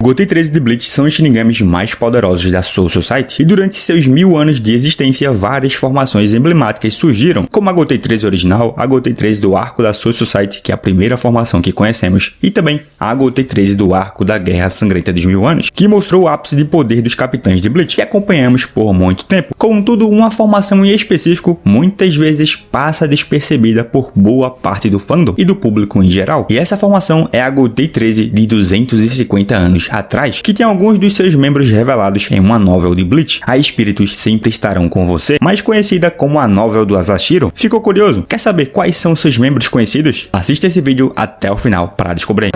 Gotei 13 de Bleach são os Shinigamis mais poderosos da Soul Society, e durante seus 1000 anos de existência, várias formações emblemáticas surgiram, como a Gotei 13 original, a Gotei 13 do arco da Soul Society, que é a primeira formação que conhecemos, e também a Gotei 13 do arco da Guerra Sangrenta dos 1000 anos, que mostrou o ápice de poder dos capitães de Bleach, que acompanhamos por muito tempo. Contudo, uma formação em específico muitas vezes passa despercebida por boa parte do fandom e do público em geral, e essa formação é a Gotei 13 de 250 anos atrás, que tem alguns dos seus membros revelados em uma novel de Bleach, A Espíritos Sempre Estarão Com Você, mais conhecida como a novel do Asashiro. Ficou curioso? Quer saber quais são seus membros conhecidos? Assista esse vídeo até o final para descobrir.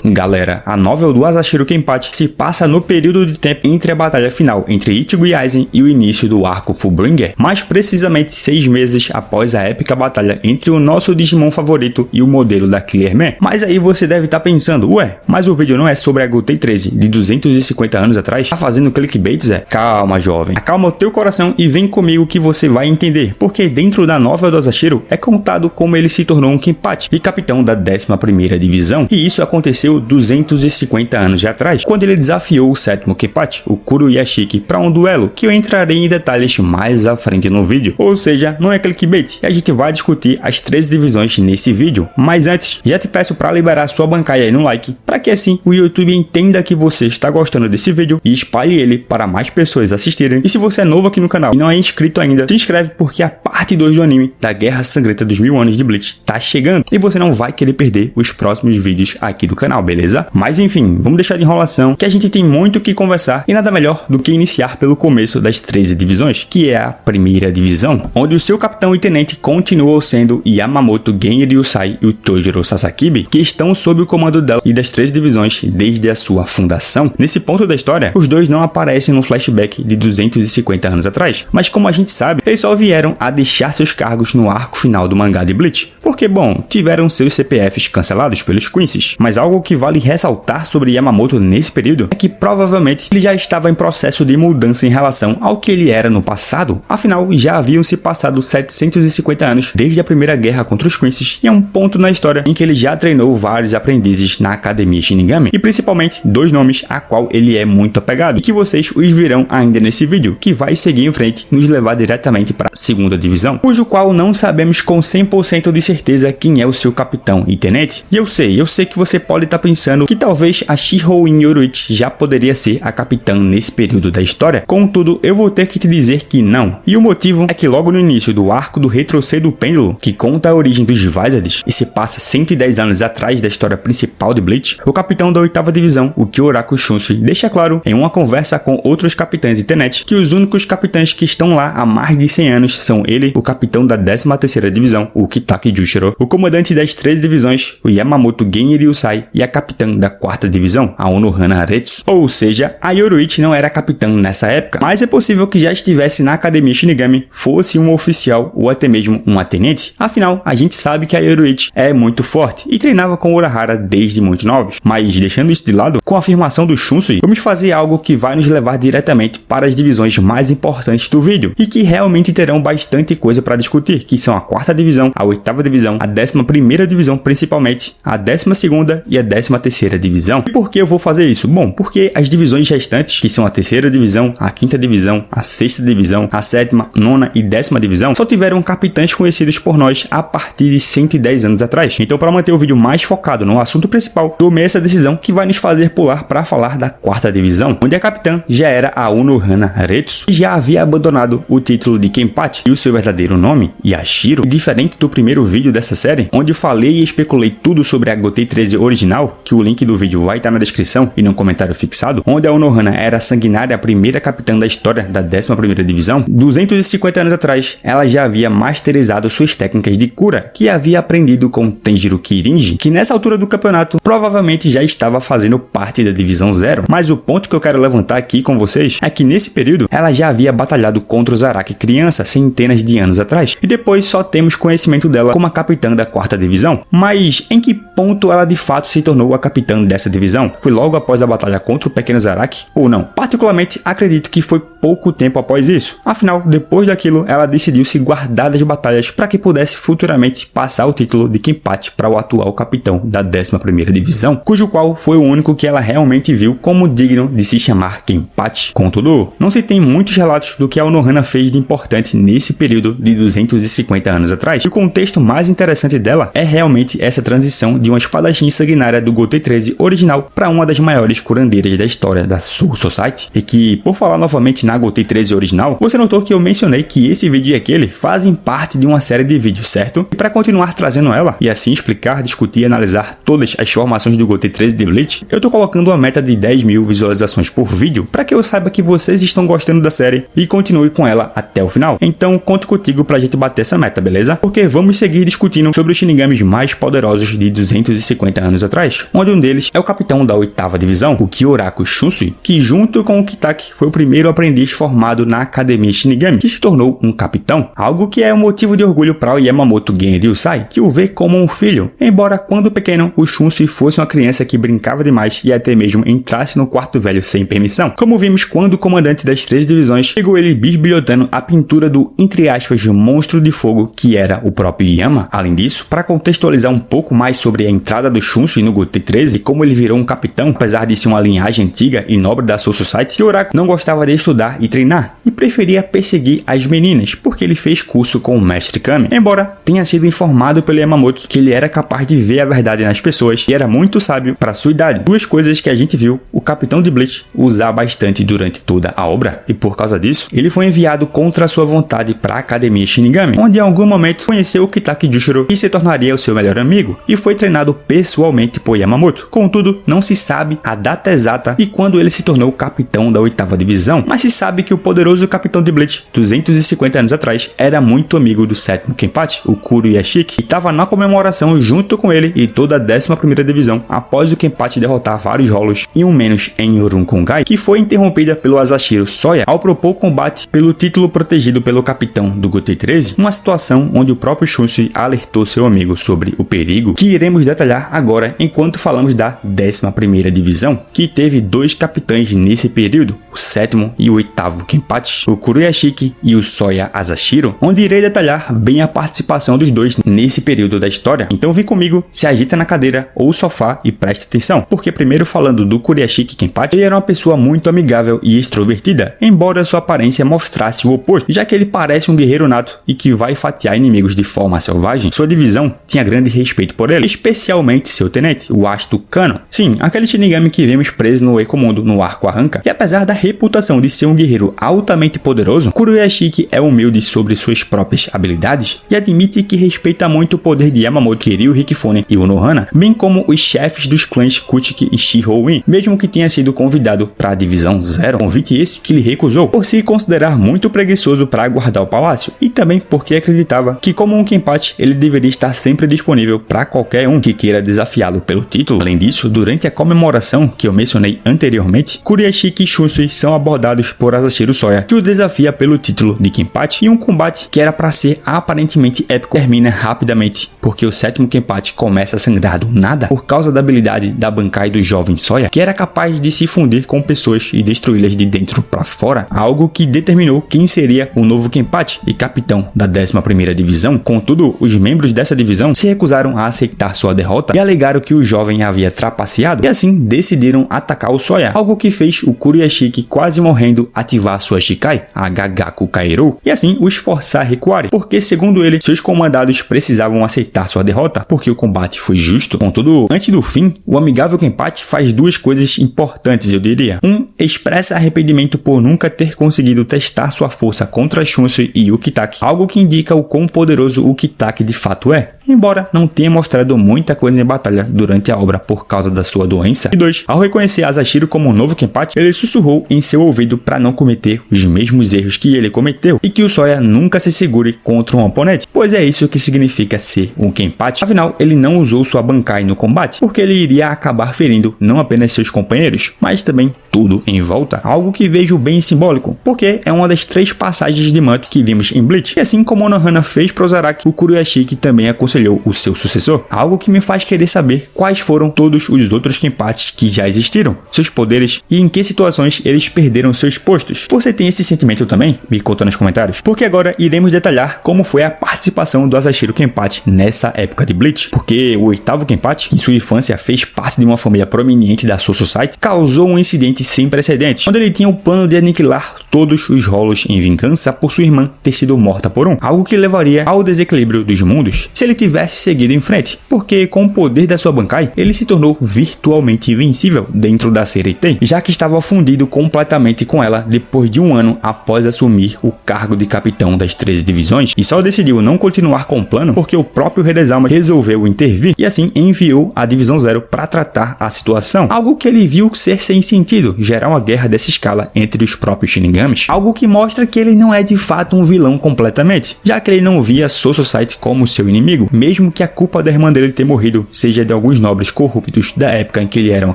Galera, a novel do Asashiro Kenpachi se passa no período de tempo entre a batalha final entre Ichigo e Aizen e o início do arco Fullbringer, mais precisamente 6 meses após a épica batalha entre o nosso Digimon favorito e o modelo da Killer Man. Mas aí você deve estar pensando, ué, mas o vídeo não é sobre a Gotei 13 de 250 anos atrás? Tá fazendo clickbait, Zé? Calma, jovem. Acalma o teu coração e vem comigo que você vai entender, porque dentro da novel do Asashiro é contado como ele se tornou um Kenpachi e capitão da 11ª divisão, e isso aconteceu 250 anos atrás, quando ele desafiou o 7º Kenpachi, o Kuruyashiki, para um duelo, que eu entrarei em detalhes mais à frente no vídeo. Ou seja, não é clickbait, e a gente vai discutir as 13 divisões nesse vídeo. Mas antes, já te peço para liberar sua bancada aí no like, para que assim o YouTube entenda que você está gostando desse vídeo e espalhe ele para mais pessoas assistirem. E se você é novo aqui no canal e não é inscrito ainda, se inscreve, porque a parte 2 do anime da Guerra Sangrenta dos 1000 anos de Bleach tá chegando, e você não vai querer perder os próximos vídeos aqui do canal, beleza? Mas enfim, vamos deixar de enrolação, que a gente tem muito o que conversar, e nada melhor do que iniciar pelo começo das 13 divisões, que é a primeira divisão, onde o seu capitão e tenente continuou sendo Yamamoto Genryusai e o Chojuro Sasakibe, que estão sob o comando dela e das 13 divisões desde a sua fundação. Nesse ponto da história, os dois não aparecem no flashback de 250 anos atrás, mas como a gente sabe, eles só vieram a deixar seus cargos no arco final do mangá de Bleach, porque, bom, tiveram seus CPFs cancelados pelos Quincy's. Mas algo que vale ressaltar sobre Yamamoto nesse período é que provavelmente ele já estava em processo de mudança em relação ao que ele era no passado. Afinal, já haviam se passado 750 anos desde a primeira guerra contra os Quincy's, e é um ponto na história em que ele já treinou vários aprendizes na Academia Shinigami, e principalmente 2 nomes a qual ele é muito apegado, e que vocês os virão ainda nesse vídeo, que vai seguir em frente e nos levar diretamente para a 2ª divisão, cujo qual não sabemos com 100% de certeza quem é o seu capitão e tenente. E eu sei que você pode estar pensando que talvez a Shihoin Yoruichi já poderia ser a capitã nesse período da história. Contudo, eu vou ter que te dizer que não. E o motivo é que logo no início do arco do retrocedo pêndulo, que conta a origem dos Vizards e se passa 110 anos atrás da história principal de Bleach, o capitão da 8ª divisão, o Kyoraku Shunsui, deixa claro em uma conversa com outros capitães e tenentes que os únicos capitães que estão lá há mais de 100 anos são ele, o capitão da 13ª divisão, o Kitaki Jushiro, o comandante das 13 divisões, o Yamamoto Genryusai, e a capitã da 4ª divisão, a Unohana Aretsu. Ou seja, a Yoruichi não era capitã nessa época, mas é possível que já estivesse na Academia Shinigami, fosse um oficial ou até mesmo uma tenente. Afinal, a gente sabe que a Yoruichi é muito forte e treinava com Urahara desde muito novos. Mas deixando isso de lado, com a afirmação do Shunsui, vamos fazer algo que vai nos levar diretamente para as divisões mais importantes do vídeo, e que realmente terão bastante coisa para discutir, que são a 4ª divisão, a 8ª divisão, a 11ª divisão principalmente, a 12ª e a 13ª divisão. E por que eu vou fazer isso? Bom, porque as divisões restantes, que são a 3ª divisão, a 5ª divisão, a 6ª divisão, a 7ª, 9ª e 10ª divisão, só tiveram capitães conhecidos por nós a partir de 110 anos atrás. Então, para manter o vídeo mais focado no assunto principal, tomei essa decisão que vai nos fazer pular para falar da 4ª divisão, onde a capitã já era a Unohana Aretsu, e já havia abandonado o título de Kenpachi e o seu verdadeiro nome, Yashiro. E diferente do primeiro vídeo dessa série, onde falei e especulei tudo sobre a Gotei 13 original, que o link do vídeo vai estar na descrição e no comentário fixado, onde a Unohana era a sanguinária primeira capitã da história da 11ª divisão, 250 anos atrás, ela já havia masterizado suas técnicas de cura, que havia aprendido com Tenjiro Kirinji, que nessa altura do campeonato provavelmente já estava fazendo parte parte da Divisão Zero, mas o ponto que eu quero levantar aqui com vocês é que nesse período ela já havia batalhado contra o Zaraki criança centenas de anos atrás, e depois só temos conhecimento dela como a capitã da 4ª divisão. Mas em que ponto ela de fato se tornou a capitã dessa divisão? Foi logo após a batalha contra o pequeno Zaraki ou não? Particularmente acredito que foi pouco tempo após isso. Afinal, depois daquilo, ela decidiu se guardar das batalhas para que pudesse futuramente passar o título de Kenpachi para o atual capitão da 11ª divisão, cujo qual foi o único que ela realmente viu como digno de se chamar Kenpachi. Contudo, não se tem muitos relatos do que a Konohana fez de importante nesse período de 250 anos atrás. E o contexto mais interessante dela é realmente essa transição de uma espadachim sanguinária do Gotei 13 original para uma das maiores curandeiras da história da Soul Society. E que, por falar novamente na Gotei 13 original, você notou que eu mencionei que esse vídeo e aquele fazem parte de uma série de vídeos, certo? E para continuar trazendo ela, e assim explicar, discutir e analisar todas as formações do Gotei 13 de Bleach, eu tô colocando uma meta de 10.000 visualizações por vídeo, para que eu saiba que vocês estão gostando da série e continue com ela até o final. Então conto contigo pra gente bater essa meta, beleza? Porque vamos seguir discutindo sobre os Shinigamis mais poderosos de 250 anos atrás, onde um deles é o capitão da 8ª divisão, o Kyoraku Shunsui, que junto com o Kitaki foi o primeiro aprendiz formado na Academia Shinigami, que se tornou um capitão, algo que é um motivo de orgulho para o Yamamoto Genryusai, que o vê como um filho, embora quando pequeno o Shunsui fosse uma criança que brincava demais e até mesmo entrasse no quarto velho sem permissão, como vimos quando o comandante das 3 divisões pegou ele bisbilhotando a pintura do, entre aspas, monstro de fogo que era o próprio Yama. Além disso, para contextualizar um pouco mais sobre a entrada do Shunsui no Gotei 13 e como ele virou um capitão, apesar de ser uma linhagem antiga e nobre da Soul Society, Kyoraku não gostava de estudar e treinar, e preferia perseguir as meninas, porque ele fez curso com o mestre Kami, embora tenha sido informado pelo Yamamoto que ele era capaz de ver a verdade nas pessoas e era muito sábio para sua idade, duas coisas que a gente viu o capitão de Bleach usar bastante durante toda a obra, e por causa disso, ele foi enviado contra sua vontade para a Academia Shinigami, onde em algum momento conheceu o Kitaki Jushiro e se tornaria o seu melhor amigo, e foi treinado pessoalmente por Yamamoto. Contudo, não se sabe a data exata e quando ele se tornou capitão da 8ª divisão, mas se sabe que o poderoso capitão de Bleach, 250 anos atrás, era muito amigo do 7º Kenpachi, o Kuro Yashiki, e estava na comemoração junto com ele e toda a 11ª divisão após o Kenpachi derrotar vários rolos e um menos em Urunkongai, que foi interrompida pelo Asashiro Soya ao propor combate pelo título protegido pelo capitão do Gotei 13, uma situação onde o próprio Shunsui alertou seu amigo sobre o perigo, que iremos detalhar agora enquanto falamos da 11ª divisão, que teve 2 capitães nesse período, o 7º e o 8º Kenpachi, o Kuro Yashiki e o Soya Asashiro, onde irei detalhar bem a participação dos dois nesse período da história. Então vem comigo, se agita na cadeira ou sofá e preste atenção, porque primeiro falando do Kuro Yashiki Kenpachi, ele era uma pessoa muito amigável e extrovertida, embora sua aparência mostrasse o oposto, já que ele parece um guerreiro nato e que vai fatiar inimigos de forma selvagem. Sua divisão tinha grande respeito por ele, especialmente seu tenente, o Asto Kano. Sim, aquele Shinigami que vemos preso no Ecomundo no arco Arranca, e apesar da reputação de ser um guerreiro altamente poderoso, Kuro Yashiki é humilde sobre suas próprias habilidades e admite que respeita muito o poder de Yamamoto, Kiryu, Rikifune e Konohana, bem como os chefes dos clãs Kuchiki e Shihouin, mesmo que tenha sido convidado para a Divisão Zero, convite esse que ele recusou por se considerar muito preguiçoso para guardar o palácio, e também porque acreditava que, como um Kenpachi, ele deveria estar sempre disponível para qualquer um que queira desafiá-lo pelo título. Além disso, durante a comemoração que eu mencionei anteriormente, Kuro Yashiki e Shunsui são abordados por Asashiro Soya, que o desafia pelo título de Kenpachi, e um combate que era para ser aparentemente épico termina rapidamente, porque o 7º Kenpachi começa a sangrar do nada por causa da habilidade da Bankai do jovem Soya, que era capaz de se fundir com pessoas e destruí-las de dentro para fora, algo que determinou quem seria o novo Kenpachi e capitão da 11ª divisão. Contudo, os membros dessa divisão se recusaram a aceitar sua derrota e alegaram que o jovem havia trapaceado, e assim decidiram atacar o Soya, algo que fez o Kuro Yashiki, quase morrendo, ativar sua Shikai, a Gagaku Kairo, e assim os forçar a recuarem, porque segundo ele, seus comandados precisavam aceitar sua derrota, porque o combate foi justo. Contudo, antes do fim, o amigável Kenpachi faz 2 coisas importantes, eu diria. Expressa arrependimento por nunca ter conseguido testar sua força contra Shunsui e o Kitaki, algo que indica o quão poderoso o Kitaki de fato é. embora não tenha mostrado muita coisa em batalha durante a obra por causa da sua doença. E 2. Ao reconhecer Asashiro como um novo Kenpachi, ele sussurrou em seu ouvido para não cometer os mesmos erros que ele cometeu e que o Soya nunca se segure contra um oponente, pois é isso que significa ser um Kenpachi. Afinal, ele não usou sua Bankai no combate, porque ele iria acabar ferindo não apenas seus companheiros, mas também tudo em volta, algo que vejo bem simbólico, porque é uma das 3 passagens de manto que vimos em Bleach, e assim como Nohana fez para o Zaraki, o Kuroyashiki também aconselhou o seu sucessor, algo que me faz querer saber quais foram todos os outros Kenpachis que já existiram, seus poderes e em que situações eles perderam seus postos. Você tem esse sentimento também? Me conta nos comentários, porque agora iremos detalhar como foi a participação do Asashiro Kenpachi nessa época de Bleach, porque o 8º Kenpachi, em sua infância fez parte de uma família prominente da Soul Society, causou um incidente sem precedentes, onde ele tinha o plano de aniquilar todos os rolos em vingança por sua irmã ter sido morta por um, algo que levaria ao desequilíbrio dos mundos se ele tivesse seguido em frente, porque com o poder da sua Bankai, ele se tornou virtualmente invencível dentro da Seirei, já que estava fundido completamente com ela depois de um ano após assumir o cargo de capitão das 13 divisões, e só decidiu não continuar com o plano porque o próprio Rei das Almas resolveu intervir e assim enviou a Divisão Zero para tratar a situação, algo que ele viu ser sem sentido, gerar uma guerra dessa escala entre os próprios Shinigamis, algo que mostra que ele não é de fato um vilão completamente, já que ele não via Soul Society como seu inimigo, mesmo que a culpa da irmã dele ter morrido seja de alguns nobres corruptos da época em que ele era uma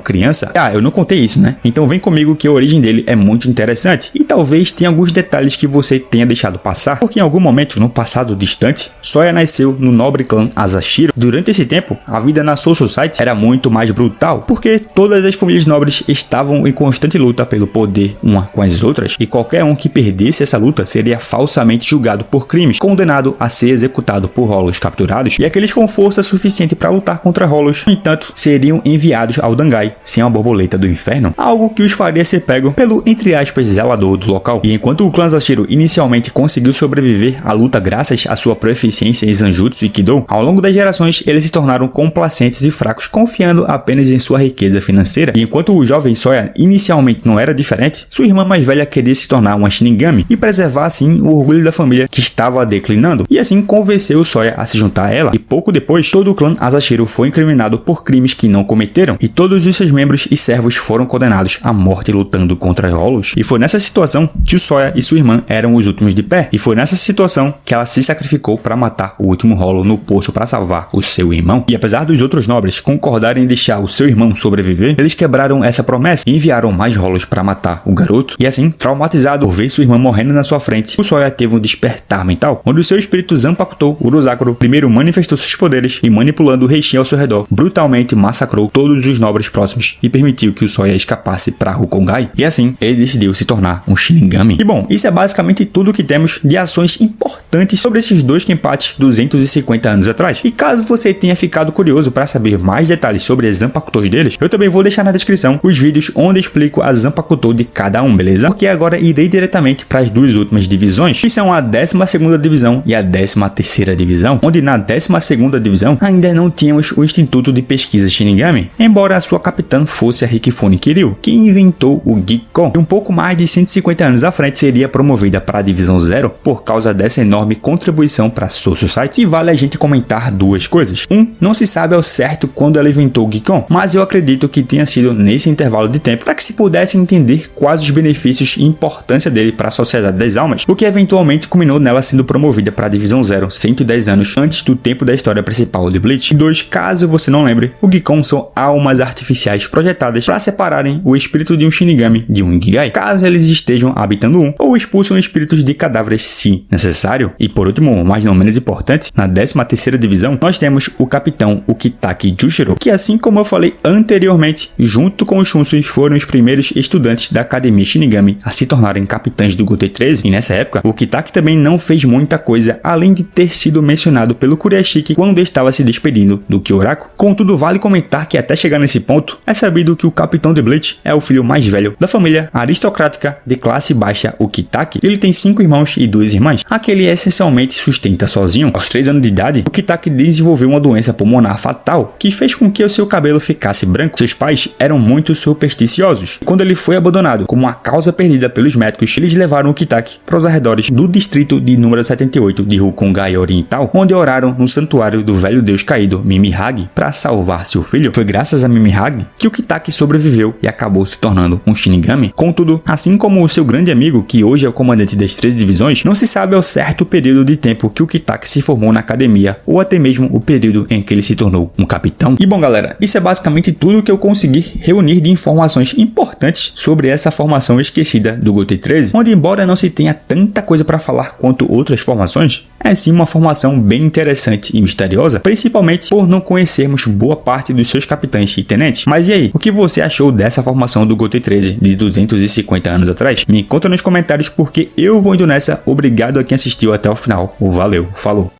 criança. Eu não contei isso, né? Então vem comigo que a origem dele é muito interessante e talvez tenha alguns detalhes que você tenha deixado passar, porque em algum momento no passado distante, Soya nasceu no nobre clã Asashiro. Durante esse tempo, a vida na Soul Society era muito mais brutal, porque todas as famílias nobres estavam em constante luta pelo poder uma com as outras, e qualquer um que perdesse essa luta seria falsamente julgado por crimes, condenado a ser executado por rolos capturados, e aqueles com força suficiente para lutar contra rolos, no entanto, seriam enviados ao Dangai, sem a borboleta do inferno, algo que os faria ser pego pelo, entre aspas, zelador do local. E enquanto o clã Asashiro inicialmente conseguiu sobreviver à luta graças à sua proficiência em Zanjutsu e Kido, ao longo das gerações eles se tornaram complacentes e fracos, confiando apenas em sua riqueza financeira. E enquanto o jovem Soya inicialmente não era diferente, sua irmã mais velha queria se tornar uma Shinigami e preservar assim o orgulho da família que estava declinando, e assim convenceu o Soya a se juntar a ela. E pouco depois, todo o clã Asashiro foi incriminado por crimes que não cometeram, e todos os seus membros e servos foram condenados à morte lutando contra rolos. E foi nessa situação que o Soya e sua irmã eram os últimos de pé, e foi nessa situação que ela se sacrificou para matar o último rolo no poço para salvar o seu irmão. E apesar dos outros nobres concordarem em deixar o seu irmão sobreviver, eles quebraram essa promessa e enviaram mais rolos para matar o garoto. E assim, traumatizado por ver sua irmã morrendo na sua frente, o Soya teve um despertar mental, onde o seu espírito Zanpakuto Urozakuro primeiro manifestou seus poderes e, manipulando o Heishin ao seu redor, brutalmente massacrou todos os nobres próximos e permitiu que o Soya escapasse para Rukongai. E assim, ele decidiu se tornar um Shinigami. E bom, isso é basicamente tudo que temos de ações importantes sobre esses dois Kenpachis 250 anos atrás. E caso você tenha ficado curioso para saber mais detalhes sobre as Zanpakutos deles, eu também vou deixar na descrição os vídeos onde explico a Zanpakuto de cada um, beleza? Porque agora irei diretamente para as duas últimas divisões, que são a 12ª divisão e a 13ª divisão, onde na 12ª divisão ainda não tínhamos o Instituto de Pesquisa Shinigami, embora a sua capitã fosse a Rikifune Kiryu, que inventou o Gikkon, e um pouco mais de 150 anos à frente seria promovida para a divisão 0 por causa dessa enorme contribuição para a Soul Society. E vale a gente comentar duas coisas. Não se sabe ao certo quando ela inventou o Gikkon, mas eu acredito que tenha sido nesse intervalo de tempo para que se pudesse entender quais os benefícios e importância dele para a Sociedade das Almas, o que eventualmente culminou nela sendo promovida para a divisão 0 110 anos antes do tempo da história principal de Bleach. 2. Caso você não lembre, o Gikkon são almas artificiais projetadas para separarem o espírito de um Shinigami de um Ikigai, caso eles estejam habitando um, ou expulsam espíritos de cadáveres se necessário. E por último, mas não menos importante, na 13ª divisão, nós temos o capitão Ukitake Jushiro, que assim como eu falei anteriormente, junto com os Shunsui foram os primeiros estudantes da Academia Shinigami a se tornarem capitães do Gotei 13, e nessa época, o Ukitake também não fez muita coisa além de ter sido mencionado pelo Kuroyashiki quando estava se despedindo do Kyoraku. Contudo, vale comentar que até chegar nesse ponto, é sabido que o capitão de Bleach é o filho mais velho da família aristocrática de classe baixa Ukitake. Ele tem 5 irmãos e 2 irmãs, a que ele essencialmente sustenta sozinho. Aos 3 anos de idade, Ukitake desenvolveu uma doença pulmonar fatal que fez com que o seu cabelo ficasse branco. Seus pais eram muito supersticiosos misteriosos. Quando ele foi abandonado como uma causa perdida pelos médicos, eles levaram o Kitaki para os arredores do distrito de número 78 de Rukongai Oriental, onde oraram no santuário do velho deus caído Mimihage para salvar seu filho. Foi graças a Mimihage que o Kitaki sobreviveu e acabou se tornando um Shinigami. Contudo, assim como o seu grande amigo, que hoje é o comandante das 13 divisões, não se sabe ao certo o período de tempo que o Kitaki se formou na academia, ou até mesmo o período em que ele se tornou um capitão. E bom galera, isso é basicamente tudo que eu consegui reunir de informações importantes sobre essa formação esquecida do Gotei 13, onde embora não se tenha tanta coisa para falar quanto outras formações, é sim uma formação bem interessante e misteriosa, principalmente por não conhecermos boa parte dos seus capitães e tenentes. Mas e aí, o que você achou dessa formação do Gotei 13 de 250 anos atrás? Me conta nos comentários porque eu vou indo nessa. Obrigado a quem assistiu até o final. Valeu, falou!